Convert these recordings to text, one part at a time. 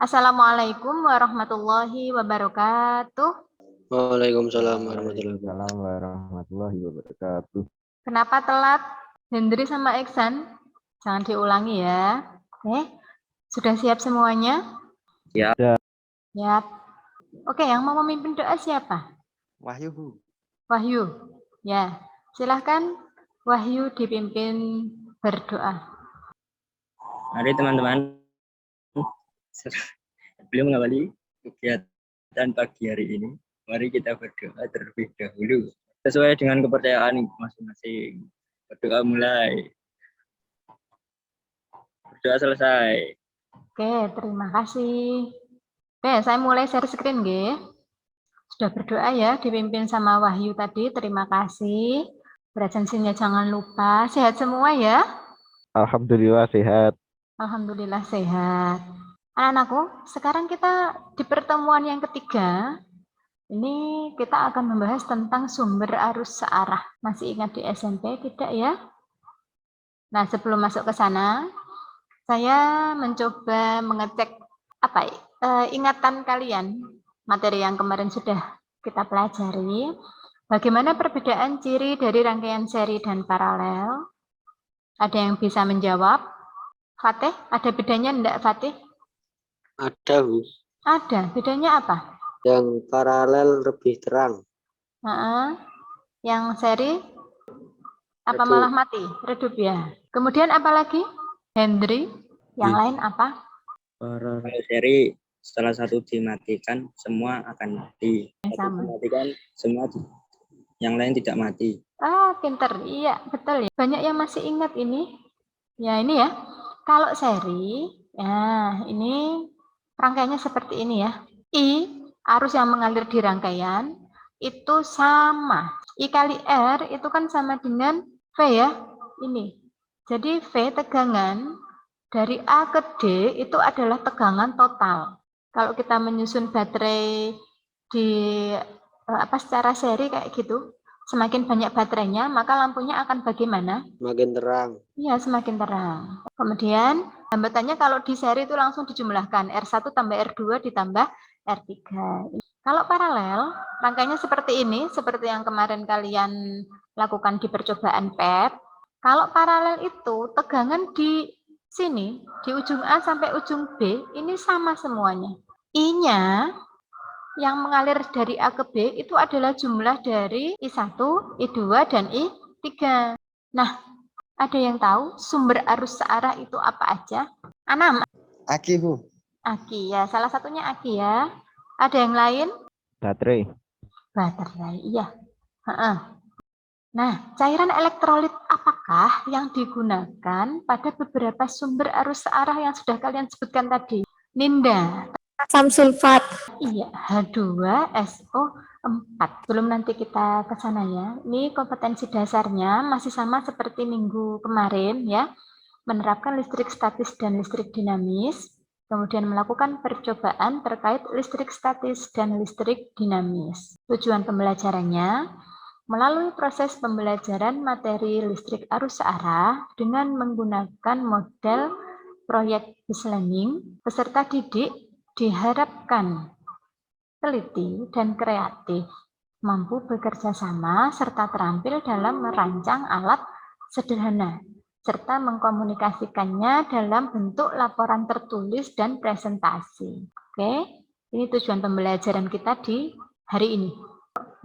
Assalamualaikum warahmatullahi wabarakatuh. Waalaikumsalam warahmatullahi wabarakatuh. Waalaikumsalam warahmatullahi wabarakatuh. Kenapa telat? Hendri sama Iksan? Jangan diulangi ya. Sudah siap semuanya? Siap. Siap. Oke, yang mau memimpin doa siapa? Wahyu. Wahyu. Ya, silahkan Wahyu dipimpin berdoa. Mari teman-teman, sebelum mengawali kegiatan pagi hari ini, mari kita berdoa terlebih dahulu sesuai dengan kepercayaan masing-masing. Berdoa mulai, berdoa selesai. Oke, terima kasih. Oke, saya mulai share screen, nggih. Sudah berdoa ya, dipimpin sama Wahyu tadi. Terima kasih. Presensinya jangan lupa. Sehat semua ya? Alhamdulillah sehat. Alhamdulillah sehat. Anak-anakku, sekarang kita di pertemuan yang ketiga. Ini kita akan membahas tentang sumber arus searah. Masih ingat di SMP tidak ya? Nah, sebelum masuk ke sana, saya mencoba mengecek ingatan kalian, materi yang kemarin sudah kita pelajari. Bagaimana perbedaan ciri dari rangkaian seri dan paralel? Ada yang bisa menjawab? Fatih, ada bedanya enggak Fatih? Ada, Bu. Ada, bedanya apa? Yang paralel lebih terang. Yang seri apa Redup. malah mati? Redup ya. Kemudian apa lagi? Hendri, yang lain apa? Paralel seri setelah satu dimatikan, semua akan mati. Satu Sama. dimatikan, semua yang lain tidak mati. Pinter. Iya, betul ya. Banyak yang masih ingat ini. Ya, ini ya. Kalau seri, ini rangkaiannya seperti ini ya. I, arus yang mengalir di rangkaian, itu sama. I kali R itu kan sama dengan V ya. Ini. Jadi V tegangan dari A ke D itu adalah tegangan total. Kalau kita menyusun baterai di secara seri kayak gitu, semakin banyak baterainya, maka lampunya akan bagaimana? Makin terang. Iya, semakin terang. Kemudian, hambatannya kalau di seri itu langsung dijumlahkan. R1 tambah R2 ditambah R3. Kalau paralel, rangkaiannya seperti ini, seperti yang kemarin kalian lakukan di percobaan PET. Kalau paralel itu, tegangan di sini, di ujung A sampai ujung B, ini sama semuanya. I-nya yang mengalir dari A ke B itu adalah jumlah dari I1, I2, dan I3. Nah, ada yang tahu sumber arus searah itu apa aja? Anam? Aki, Bu. Aki ya, salah satunya aki ya. Ada yang lain? Baterai. Baterai, iya. Nah, cairan elektrolit apakah yang digunakan pada beberapa sumber arus searah yang sudah kalian sebutkan tadi? Ninda. Asam sulfat. Iya, H2SO4. Belum nanti kita ke sana ya. Ini kompetensi dasarnya masih sama seperti minggu kemarin ya. Menerapkan listrik statis dan listrik dinamis. Kemudian melakukan percobaan terkait listrik statis dan listrik dinamis. Tujuan pembelajarannya melalui proses pembelajaran materi listrik arus searah dengan menggunakan model proyek bus learning, peserta didik diharapkan teliti dan kreatif, mampu bekerja sama serta terampil dalam merancang alat sederhana, serta mengkomunikasikannya dalam bentuk laporan tertulis dan presentasi. Oke, ini tujuan pembelajaran kita di hari ini.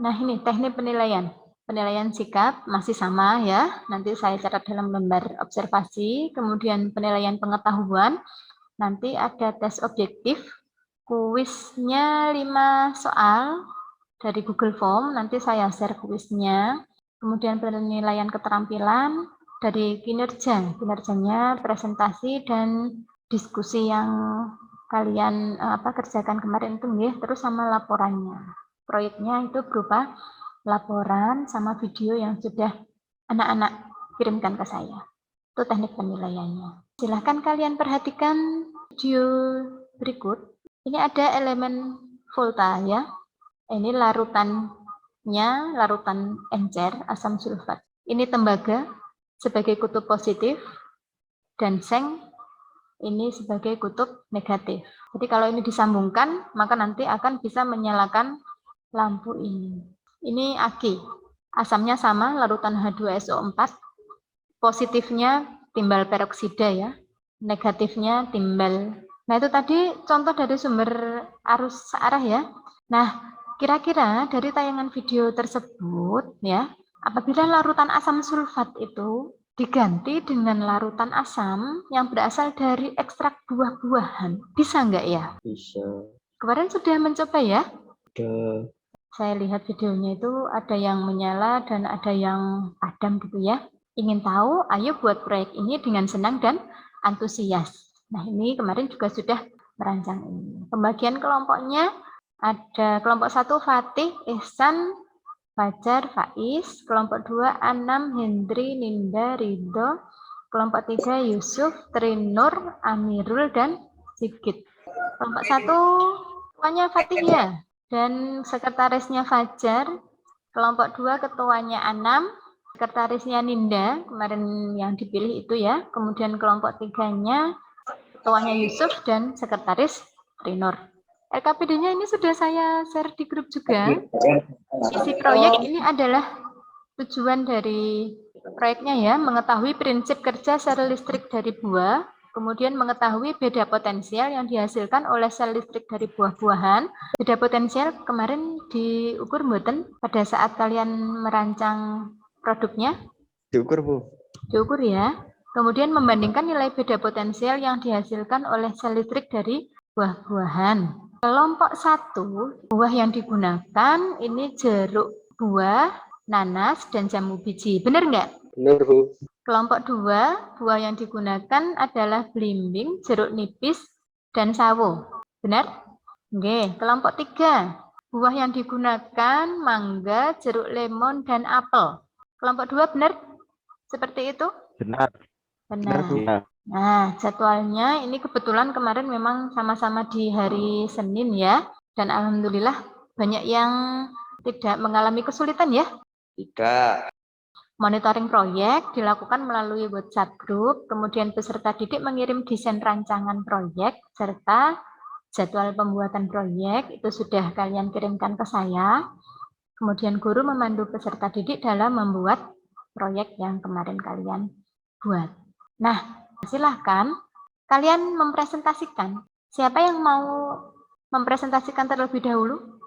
Nah, ini teknik penilaian. Penilaian sikap masih sama ya, nanti saya catat dalam lembar observasi. Kemudian penilaian pengetahuan, nanti ada tes objektif, kuisnya 5 soal dari Google Form, nanti saya share kuisnya. Kemudian penilaian keterampilan dari kinerjanya presentasi dan diskusi yang kalian kerjakan kemarin itu ya, terus sama laporannya. Proyeknya itu berupa laporan sama video yang sudah anak-anak kirimkan ke saya. Itu teknik penilaiannya. Silahkan kalian perhatikan video berikut. Ini ada elemen volta ya. Ini larutannya, larutan encer, asam sulfat. Ini tembaga sebagai kutub positif dan seng ini sebagai kutub negatif. Jadi kalau ini disambungkan, maka nanti akan bisa menyalakan lampu ini. Ini aki. Asamnya sama, larutan H2SO4. Positifnya timbal peroksida ya. Negatifnya timbal. Nah, itu tadi contoh dari sumber arus searah ya. Nah, kira-kira dari tayangan video tersebut ya, apabila larutan asam sulfat itu diganti dengan larutan asam yang berasal dari ekstrak buah-buahan, bisa nggak ya? Bisa. Kemarin sudah mencoba ya? Udah. Saya lihat videonya itu ada yang menyala dan ada yang padam gitu ya. Ingin tahu, ayo buat proyek ini dengan senang dan antusias. Nah, ini kemarin juga sudah merancang ini. Pembagian kelompoknya ada kelompok 1 Fatih, Ihsan, Fajar, Faiz, kelompok 2 Anam, Hendri, Ninda, Ridho, kelompok 3 Yusuf, Trinur, Amirul, dan Sigit. Kelompok 1 ketuanya Fatih ya, dan sekretarisnya Fajar. Kelompok 2 ketuanya Anam, sekretarisnya Ninda, kemarin yang dipilih itu ya. Kemudian kelompok 3-nya ketuanya Yusuf dan sekretaris Trinur. RKPD-nya ini sudah saya share di grup juga. Isi proyek ini adalah tujuan dari proyeknya ya, mengetahui prinsip kerja sel listrik dari buah, kemudian mengetahui beda potensial yang dihasilkan oleh sel listrik dari buah-buahan. Beda potensial kemarin diukur mboten pada saat kalian merancang produknya? Diukur, Bu. Diukur ya. Kemudian membandingkan nilai beda potensial yang dihasilkan oleh sel listrik dari buah-buahan. Kelompok 1, buah yang digunakan ini jeruk buah, nanas, dan jamu biji. Benar nggak? Benar, Bu. Kelompok 2, buah yang digunakan adalah belimbing, jeruk nipis, dan sawo. Benar? Oke. Kelompok 3, buah yang digunakan mangga, jeruk lemon, dan apel. Kelompok 2 benar? Seperti itu? Benar. Benar. Bu. Nah, jadwalnya ini kebetulan kemarin memang sama-sama di hari Senin ya. Dan alhamdulillah banyak yang tidak mengalami kesulitan ya. Tidak. Monitoring proyek dilakukan melalui WhatsApp group, kemudian peserta didik mengirim desain rancangan proyek, serta jadwal pembuatan proyek, itu sudah kalian kirimkan ke saya. Kemudian guru memandu peserta didik dalam membuat proyek yang kemarin kalian buat. Nah, silahkan kalian mempresentasikan. Siapa yang mau mempresentasikan terlebih dahulu?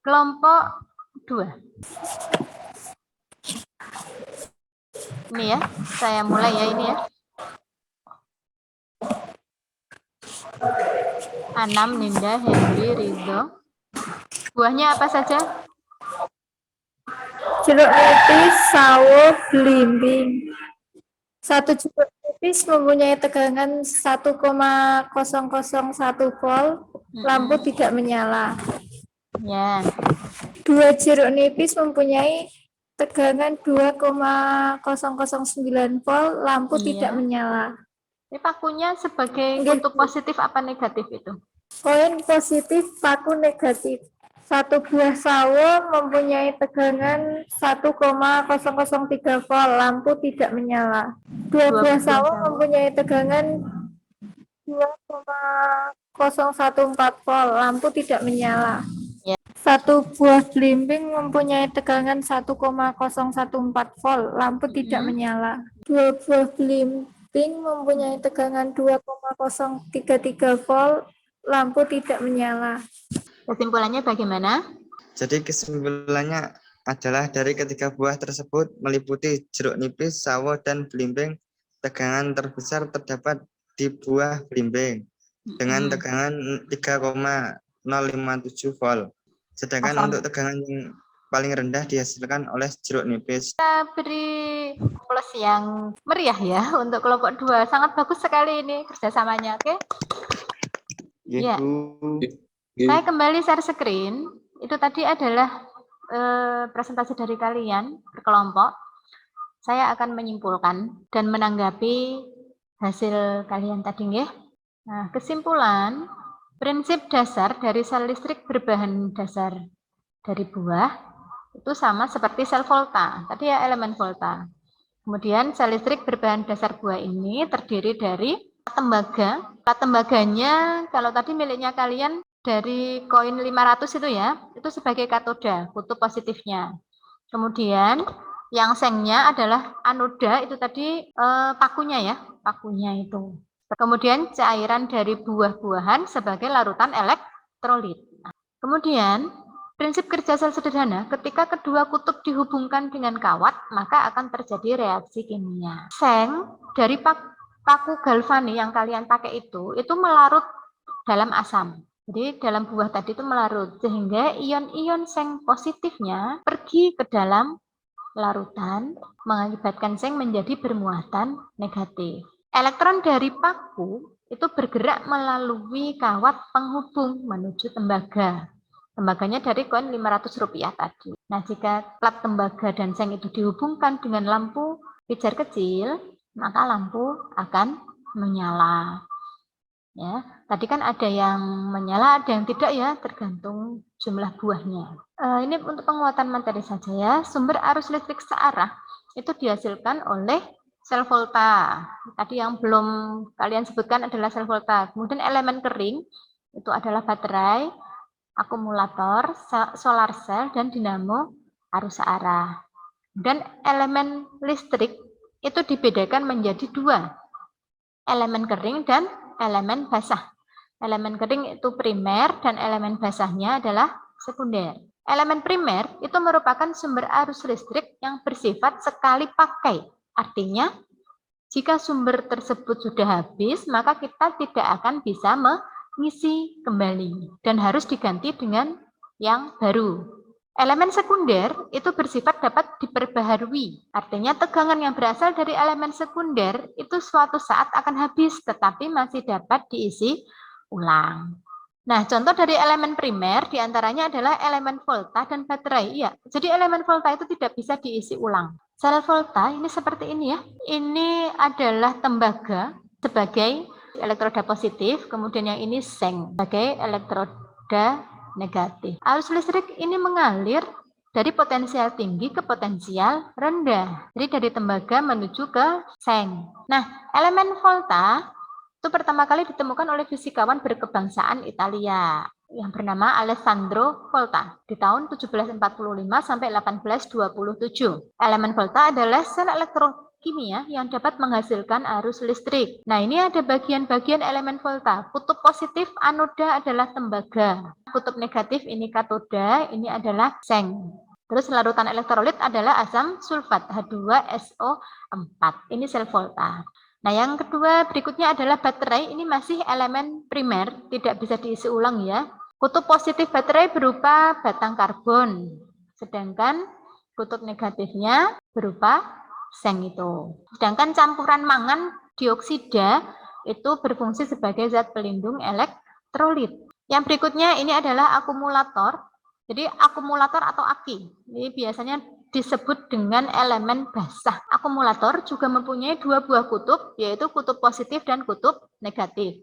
Kelompok 2. Ini ya, saya mulai ya ini ya. Anam, Ninda, Hendri, Ridho. Buahnya apa saja? Jeruk nipis, sawo, belimbing. Satu jeruk nipis mempunyai tegangan 1,001 volt, lampu tidak menyala. Ya. 2 jeruk nipis mempunyai tegangan 2,009 volt, lampu tidak menyala. Ini pakunya sebagai kutub positif apa negatif itu? Poin positif, paku negatif. 1 buah sawo mempunyai tegangan 1,003 volt, lampu tidak menyala. 2 buah sawo mempunyai tegangan 2,014 volt, lampu tidak menyala. 1 buah belimbing mempunyai tegangan 1,014 volt, lampu tidak menyala. 2 buah belimbing mempunyai tegangan 2,033 volt, lampu tidak menyala. Kesimpulannya bagaimana? Jadi kesimpulannya adalah dari ketiga buah tersebut meliputi jeruk nipis, sawo, dan belimbing, tegangan terbesar terdapat di buah belimbing dengan tegangan 3,057 volt. Sedangkan untuk tegangan yang paling rendah dihasilkan oleh jeruk nipis. Kita beri plus yang meriah ya untuk kelompok 2. Sangat bagus sekali ini kerjasamanya, oke? Ya. Saya kembali share screen. Itu tadi adalah presentasi dari kalian berkelompok. Saya akan menyimpulkan dan menanggapi hasil kalian tadi ya. Nah, kesimpulan, prinsip dasar dari sel listrik berbahan dasar dari buah itu sama seperti sel volta. Tadi ya elemen volta. Kemudian sel listrik berbahan dasar buah ini terdiri dari Plat tembaganya kalau tadi miliknya kalian dari koin 500 itu ya, itu sebagai katoda, kutub positifnya. Kemudian yang sengnya adalah anoda, itu tadi pakunya ya, pakunya itu. Kemudian cairan dari buah-buahan sebagai larutan elektrolit. Kemudian prinsip kerja sel sederhana, ketika kedua kutub dihubungkan dengan kawat, maka akan terjadi reaksi kimia. Seng dari paku galvani yang kalian pakai itu melarut dalam asam. Jadi dalam buah tadi itu melarut, sehingga ion-ion seng positifnya pergi ke dalam larutan, mengakibatkan seng menjadi bermuatan negatif. Elektron dari paku itu bergerak melalui kawat penghubung menuju tembaga. Tembaganya dari koin Rp500 tadi. Nah, jika plat tembaga dan seng itu dihubungkan dengan lampu pijar kecil, maka lampu akan menyala. Ya, tadi kan ada yang menyala, ada yang tidak ya, tergantung jumlah buahnya. Ini untuk penguatan materi saja ya. Sumber arus listrik searah itu dihasilkan oleh sel volta. Tadi yang belum kalian sebutkan adalah sel volta. Kemudian elemen kering itu adalah baterai, akumulator, solar cell, dan dinamo arus searah. Dan elemen listrik itu dibedakan menjadi dua, elemen kering dan elemen basah. Elemen kering itu primer dan elemen basahnya adalah sekunder. Elemen primer itu merupakan sumber arus listrik yang bersifat sekali pakai. Artinya, jika sumber tersebut sudah habis, maka kita tidak akan bisa mengisi kembali dan harus diganti dengan yang baru. Elemen sekunder itu bersifat dapat diperbaharui. Artinya tegangan yang berasal dari elemen sekunder itu suatu saat akan habis, tetapi masih dapat diisi ulang. Nah, contoh dari elemen primer diantaranya adalah elemen volta dan baterai. Iya, jadi elemen volta itu tidak bisa diisi ulang. Sel volta ini seperti ini ya. Ini adalah tembaga sebagai elektroda positif, kemudian yang ini seng sebagai elektroda negatif. Arus listrik ini mengalir dari potensial tinggi ke potensial rendah. Jadi dari tembaga menuju ke seng. Nah, elemen volta itu pertama kali ditemukan oleh fisikawan berkebangsaan Italia yang bernama Alessandro Volta di tahun 1745 sampai 1827. Elemen volta adalah sel elektrokimia yang dapat menghasilkan arus listrik. Nah, ini ada bagian-bagian elemen volta. Kutub positif anoda adalah tembaga. Kutub negatif ini katoda, ini adalah seng. Terus larutan elektrolit adalah asam sulfat H2SO4. Ini sel volta. Nah, yang kedua berikutnya adalah baterai. Ini masih elemen primer, tidak bisa diisi ulang ya. Kutub positif baterai berupa batang karbon, sedangkan kutub negatifnya berupa seng itu. Sedangkan campuran mangan dioksida itu berfungsi sebagai zat pelindung elektrolit. Yang berikutnya ini adalah akumulator. Jadi akumulator atau aki, ini biasanya disebut dengan elemen basah. Akumulator juga mempunyai dua buah kutub, yaitu kutub positif dan kutub negatif.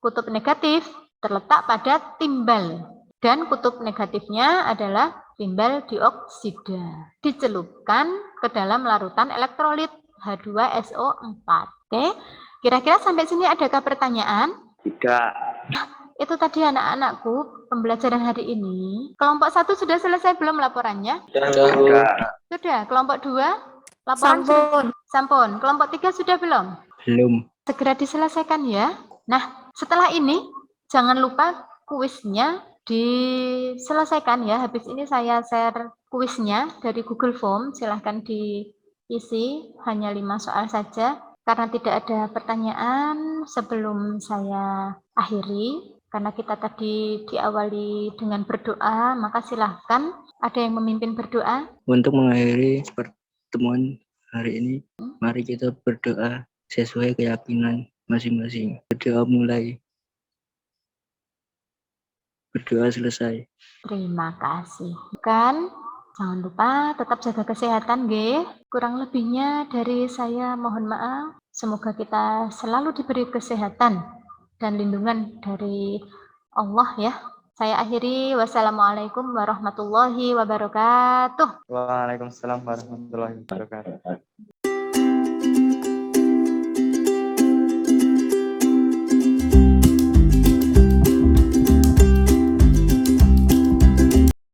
Kutub negatif terletak pada timbal, dan kutub negatifnya adalah timbal dioksida. Dicelupkan ke dalam larutan elektrolit H2SO4. Oke, kira-kira sampai sini adakah pertanyaan? Tidak. Itu tadi anak-anakku pembelajaran hari ini. Kelompok 1 sudah selesai belum laporannya? Sudah. Kelompok 2? Laporan sampun. Kelompok 3 sudah belum? Belum. Segera diselesaikan ya. Nah, setelah ini jangan lupa kuisnya diselesaikan ya. Habis ini saya share kuisnya dari Google Form. Silahkan diisi, hanya 5 soal saja. Karena tidak ada pertanyaan sebelum saya akhiri. Karena kita tadi diawali dengan berdoa, maka silahkan ada yang memimpin berdoa. Untuk mengakhiri pertemuan hari ini, mari kita berdoa sesuai keyakinan masing-masing. Berdoa mulai. Berdoa selesai. Terima kasih. Jangan lupa tetap jaga kesehatan, nggih. Kurang lebihnya dari saya mohon maaf. Semoga kita selalu diberi kesehatan dan lindungan dari Allah ya. Saya akhiri. Wassalamualaikum warahmatullahi wabarakatuh. Waalaikumsalam warahmatullahi wabarakatuh.